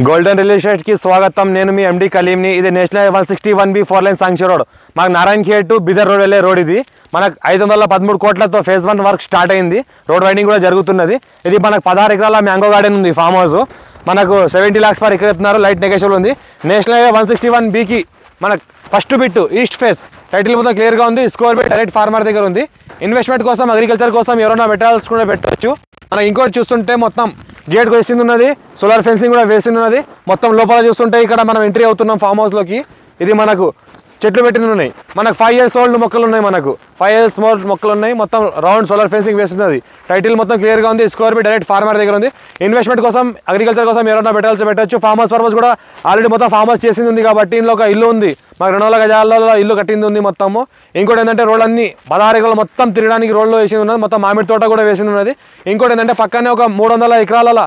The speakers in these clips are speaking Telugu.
గోల్డెన్ రియల్ ఎస్టేట్ కి స్వాగతం. నేను మీ ఎండి కలీంని. ఇది national 161B 4 line sanction road. మాకు నారాయణఖేడ్ టు బిదర్ రోడ్ వెళ్ళే రోడ్ ఇది. మనకు 513 కోట్లతో ఫేజ్ 1 వర్క్ స్టార్ట్ అయింది. రోడ్ వైండింగ్ కూడా జరుగుతున్నది. ఇది మనకు 16 ఎకరాల మ్యాంగో గార్డెన్ ఉంది. ఫామ్ హౌస్ మనకు 70 lakhs పర్ ఎకర్ చెప్తున్నారు. లైట్ నెగోషియబుల్ ఉంది. నేషనల్ 161Bకి మనకు first bit east face title మొత్తం క్లియర్గా ఉంది. స్కోర్ బిట్ డైరెక్ట్ ఫార్మర్ దగ్గర ఉంది. ఇన్వెస్ట్మెంట్ కోసం అగ్రికల్చర్ కోసం ఎవరైనా పెట్టాల్సుకుంటే పెట్టవచ్చు. మనకి ఇంకోటి చూస్తుంటే మొత్తం గేట్ వేసింది ఉన్నది, సోలార్ ఫెన్సింగ్ కూడా వేసింది ఉన్నది. మొత్తం లోపల చూస్తుంటే ఇక్కడ మనం ఎంట్రీ అవుతున్నాం ఫామ్ హౌస్లోకి. ఇది మనకు చెట్లు పెట్టిన ఉన్నాయి. మనకు 5 years ఓల్డ్ మొక్కలు ఉన్నాయి. మనకు 5 years ఓల్డ్ మొక్కలు ఉన్నాయి. మొత్తం రౌండ్ సోలార్ ఫెన్సింగ్ వేస్తున్నది. టైటిల్ మొత్తం క్లియర్గా ఉంది. స్కోర్ బిట్ డైరెక్ట్ ఫార్మర్ దగ్గర ఉంది. ఇన్వెస్ట్మెంట్ కోసం అగ్రికల్చర్ కోసం ఎవరైనా పెట్టచ్చు. ఫామ్ హౌస్ పర్పస్ కూడా ఆల్రెడీ మొత్తం ఫామ్ హౌస్ చేసింది ఉంది కాబట్టి ఇంట్లో ఒక ఇల్లు ఉంది. మాకు 200 గజాలలో ఇల్లు కట్టింది ఉంది మొత్తము. ఇంకోటి ఏంటంటే రోడ్ అన్ని 16 ఎకరాలు మొత్తం తిరగడానికి రోడ్లో వేసింది ఉన్నది. మొత్తం మామిడి తోట కూడా వేసింది ఉన్నది. ఇంకోటి ఏంటంటే పక్కనే ఒక 300 ఎకరాల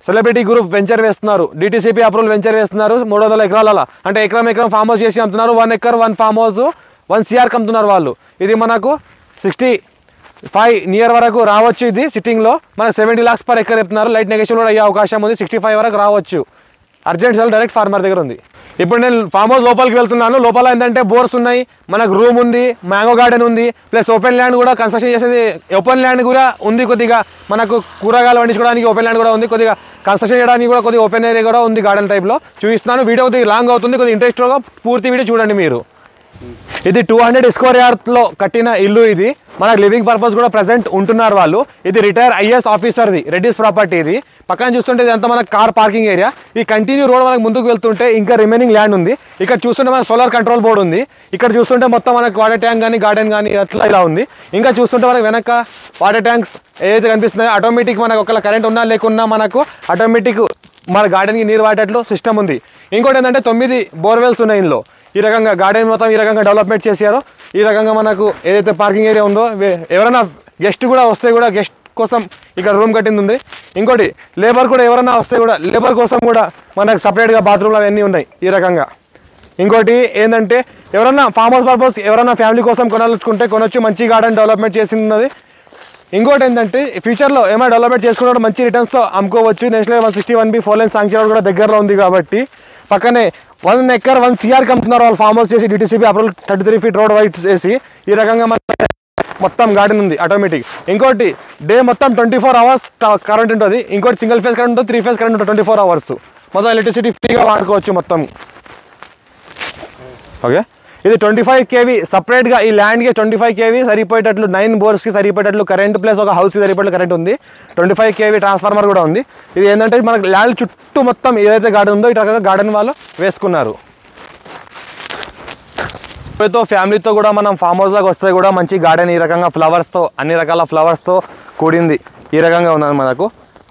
సెలబ్రిటీ గ్రూప్ వెంచర్ వేస్తున్నారు. డిటిసిపి అప్రూవల్ వెంచర్ వేస్తున్నారు. 300 ఎకరాల అంటే ఎకరం ఫామ్ హౌస్ చేసి అమ్ముతున్నారు. 1 acre 1 ఫామ్ హౌస్ 1 CR అమ్ముతున్నారు వాళ్ళు. ఇది మనకు 65 నియర్ వరకు రావచ్చు. ఇది సిట్టింగ్లో మనకు 70 lakhs పర్ ఎకర్ చెప్తున్నారు. లైట్ నెగోషియబుల్ కూడా అయ్యే అవకాశం ఉంది. 65 వరకు రావచ్చు. అర్జెంట్ సెల్ డైరెక్ట్ ఫార్మర్ దగ్గర ఉంది. ఇప్పుడు నేను ఫామ్ హౌస్ లోపలికి వెళ్తున్నాను. లోపల ఏంటంటే బోర్స్ ఉన్నాయి, మనకు రూమ్ ఉంది, మ్యాంగో గార్డెన్ ఉంది, ప్లస్ ఓపెన్ ల్యాండ్ కూడా కన్స్ట్రక్షన్ చేసేది. ఓపెన్ ల్యాండ్ కూడా ఉంది. కొద్దిగా మనకు కూరగాయలు పండించుకోవడానికి ఓపెన్ ల్యాండ్ కూడా ఉంది. కొద్దిగా కన్స్ట్రక్షన్ చేయడానికి కూడా కొద్దిగా ఓపెన్ ఏరియా కూడా ఉంది. గార్డెన్ టైప్లో చూపిస్తున్నాను. వీడియో కొద్దిగా లాంగ్ అవుతుంది. కొద్దిగా ఇంట్రెస్ట్గా పూర్తి వీడియో చూడండి మీరు. ఇది 200 square yards కట్టిన ఇల్లు. ఇది మనకు లివింగ్ పర్పస్ కూడా ప్రజెంట్ ఉంటున్నారు వాళ్ళు. ఇది రిటైర్ IAS ఆఫీసర్ది రెడ్డిస్ ప్రాపర్టీ. ఇది పక్కన చూస్తుంటే ఇదంతా మనకు కార్ పార్కింగ్ ఏరియా. ఈ కంటిన్యూ రోడ్ మనకు ముందుకు వెళ్తుంటే ఇంకా రిమైనింగ్ ల్యాండ్ ఉంది. ఇక్కడ చూస్తుంటే మనకు సోలార్ కంట్రోల్ బోర్డు ఉంది. ఇక్కడ చూస్తుంటే మొత్తం మనకు వాటర్ ట్యాంక్ కానీ గార్డెన్ కానీ అట్లా ఇలా ఉంది. ఇంకా చూస్తుంటే మనకు వెనక వాటర్ ట్యాంక్స్ ఏదైతే కనిపిస్తున్నాయో ఆటోమేటిక్ మనకు ఒకవేళ కరెంట్ ఉన్నా లేకున్నా మనకు ఆటోమేటిక్ మన గార్డెన్కి నీరు వాడేటట్లు సిస్టమ్ ఉంది. ఇంకోటి ఏంటంటే 9 బోర్వెల్స్ ఉన్నాయి ఇందులో. ఈ రకంగా గార్డెన్ మొత్తం ఈ రకంగా డెవలప్మెంట్ చేశారు. ఈ రకంగా మనకు ఏదైతే పార్కింగ్ ఏరియా ఉందో ఎవరైనా గెస్ట్ కూడా వస్తే కూడా గెస్ట్ కోసం ఇక్కడ రూమ్ కట్టింది ఉంది. ఇంకోటి లేబర్ కూడా ఎవరైనా వస్తే కూడా లేబర్ కోసం కూడా మనకు సపరేట్గా బాత్రూమ్లు అవన్నీ ఉన్నాయి ఈ రకంగా. ఇంకోటి ఏంటంటే ఎవరైనా ఫామ్ హౌస్ పర్పస్ ఎవరైనా ఫ్యామిలీ కోసం కొనాలనుకుంటే కొనొచ్చు. మంచి గార్డెన్ డెవలప్మెంట్ చేసింది ఉన్నది. ఇంకోటి ఏంటంటే ఫ్యూచర్లో ఏమైనా డెవలప్మెంట్ చేసుకున్నప్పుడు మంచి రిటర్న్స్తో అమ్ముకోవచ్చు. నేషనల్ 161B 4 లైన్ సాంక్షన్ కూడా దగ్గరలో ఉంది కాబట్టి పక్కనే 1 acre 1 CR అమ్ముతున్నారు వాళ్ళు ఫామ్ హౌస్ చేసి. DTCP approval 33 feet road white చేసి ఈ రకంగా మొత్తం గార్డెన్ ఉంది ఆటోమేటిక్. ఇంకోటి డే మొత్తం 24 hours కరెంట్ ఉంటుంది. ఇంకోటి సింగిల్ ఫేజ్ కరెంట్ ఉంటుంది, 3 phase కరెంట్ ఉంటుంది. 24 hours మొత్తం ఎలక్ట్రిసిటీ ఫ్రీగా వాడుకోవచ్చు మొత్తం. ఓకే, ఇది 25 kV సపరేట్గా ఈ ల్యాండ్కి 25 kV సరిపోయేటట్లు 9 బోర్స్కి సరిపోయేటట్లు కరెంట్ ప్లస్ ఒక హౌస్కి సరిపోయేటట్లు కరెంట్ ఉంది. 25 kV ట్రాన్స్ఫార్మర్ కూడా ఉంది. ఇది ఏంటంటే మనకు ల్యాండ్ చుట్టూ మొత్తం ఏదైతే గార్డెన్ ఉందో ఇటు రకంగా గార్డెన్ వాళ్ళు వేసుకున్నారు. ఫ్యామిలీతో కూడా మనం ఫామ్ హౌస్లోకి వస్తే కూడా మంచి గార్డెన్ ఈ రకంగా ఫ్లవర్స్తో అన్ని రకాల ఫ్లవర్స్తో కూడింది. ఈ రకంగా ఉన్నది. మనకు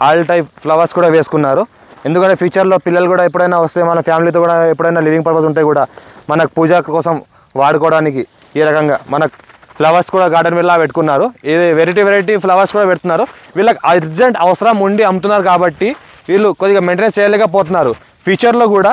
ఆల్ టైప్ ఫ్లవర్స్ కూడా వేసుకున్నారు. ఎందుకంటే ఫ్యూచర్లో పిల్లలు కూడా ఎప్పుడైనా వస్తే మన ఫ్యామిలీతో కూడా ఎప్పుడైనా లివింగ్ పర్పస్ ఉంటే కూడా మనకు పూజ కోసం వాడుకోవడానికి ఈ రకంగా మనకు ఫ్లవర్స్ కూడా గార్డెన్ వెళ్ళా పెట్టుకున్నారు. ఇది వెరైటీ ఫ్లవర్స్ కూడా పెడుతున్నారు. వీళ్ళకి అర్జెంట్ అవసరం ఉండి అమ్ముతున్నారు కాబట్టి వీళ్ళు కొద్దిగా మెయింటెనెన్స్ చేయలేకపోతున్నారు. ఫ్యూచర్లో కూడా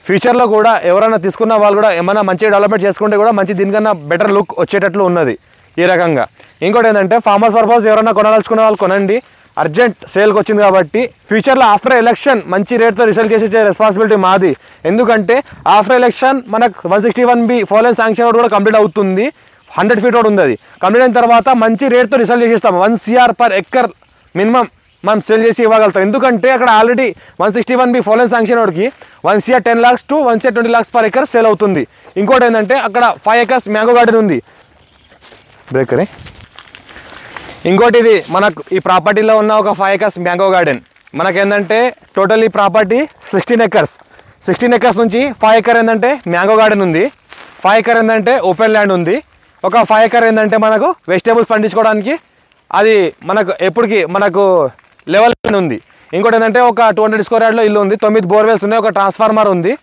ఫ్యూచర్లో కూడా ఎవరైనా తీసుకున్న వాళ్ళు కూడా ఏమైనా మంచి డెవలప్మెంట్ చేసుకుంటే కూడా మంచి దీనికన్నా బెటర్ లుక్ వచ్చేటట్లు ఉన్నది ఈ రకంగా. ఇంకోటి ఏంటంటే ఫామ్ హౌస్ పర్పస్ ఎవరైనా కొనాల్చుకున్న వాళ్ళు కొనండి. అర్జెంట్ సేల్కి వచ్చింది కాబట్టి ఫ్యూచర్లో ఆఫ్టర్ ఎలక్షన్ మంచి రేట్తో రిసల్ట్ చేసే రెస్పాన్సిబిలిటీ మాది. ఎందుకంటే ఆఫ్టర్ ఎలక్షన్ మనకు 161B 4 లైన్ శాంక్షన్ కూడా కంప్లీట్ అవుతుంది. 100 feet రోడ్ ఉంది. అది కంప్లీట్ అయిన తర్వాత మంచి రేట్తో రిసల్ట్ చేసేస్తాం. 1 CR per acre మినిమం మనం సేల్ చేసి ఇవ్వగలుగుతాం. ఎందుకంటే అక్కడ ఆల్రెడీ 161B 4 లైన్ శాంక్షన్ రోడ్కి 1 CR 10 lakhs to 1 CR 20 lakhs per acre sale అవుతుంది. ఇంకోటి ఏంటంటే అక్కడ 5 acres మ్యాంగో గార్డెన్ ఉంది. బ్రేకరే ఇంకోటి ఇది మనకు ఈ ప్రాపర్టీలో ఉన్న ఒక 5 acres మ్యాంగో గార్డెన్. మనకేంటంటే టోటల్ ఈ ప్రాపర్టీ 16 acres. 16 acres నుంచి 5 acre ఏంటంటే మ్యాంగో గార్డెన్ ఉంది. 5 acre ఏంటంటే ఓపెన్ ల్యాండ్ ఉంది. ఒక 5 acre ఏంటంటే మనకు వెజిటేబుల్స్ పండించుకోవడానికి అది మనకు ఎప్పటికీ మనకు లెవెల్ ఉంది. ఇంకోటి ఏంటంటే ఒక 200 square yard ఇల్లు ఉంది. 9 బోర్వెల్స్ ఉన్నాయి. ఒక ట్రాన్స్ఫార్మర్ ఉంది.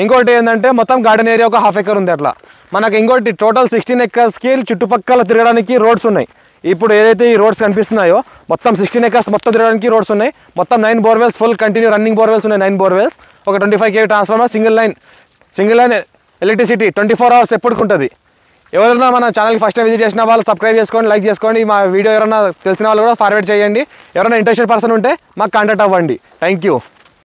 ఇంకోటి ఏంటంటే మొత్తం గార్డెన్ ఏరియా ఒక 1/2 acre ఉంది. అట్లా మనకు ఇంకోటి టోటల్ 16 acresకి చుట్టుపక్కల తిరగడానికి రోడ్స్ ఉన్నాయి. ఇప్పుడు ఏదైతే ఈ రోడ్స్ కనిపిస్తున్నాయో మొత్తం 16 acres మొత్తం తిరగడానికి రోడ్స్ ఉన్నాయి. మొత్తం 9 borewells full continue running borewells ఉన్నాయి. 9 బోర్వెల్స్ ఒక 25 kV transformer single line electricity 24 hours ఎప్పటికి ఉంటుంది. ఎవరైనా మన ఛానల్కి ఫస్ట్ టైం విజిట్ చేసిన వాళ్ళు సబ్స్క్రైబ్ చేసుకోండి, లైక్ చేసుకోండి. మా వీడియో ఎవరైనా తెలిసిన వాళ్ళు కూడా ఫార్వర్డ్ చేయండి. ఎవరైనా ఇంట్రెస్టెడ్ పర్సన్ ఉంటే మాకు కాంటాక్ట్ అవ్వండి. Thank you.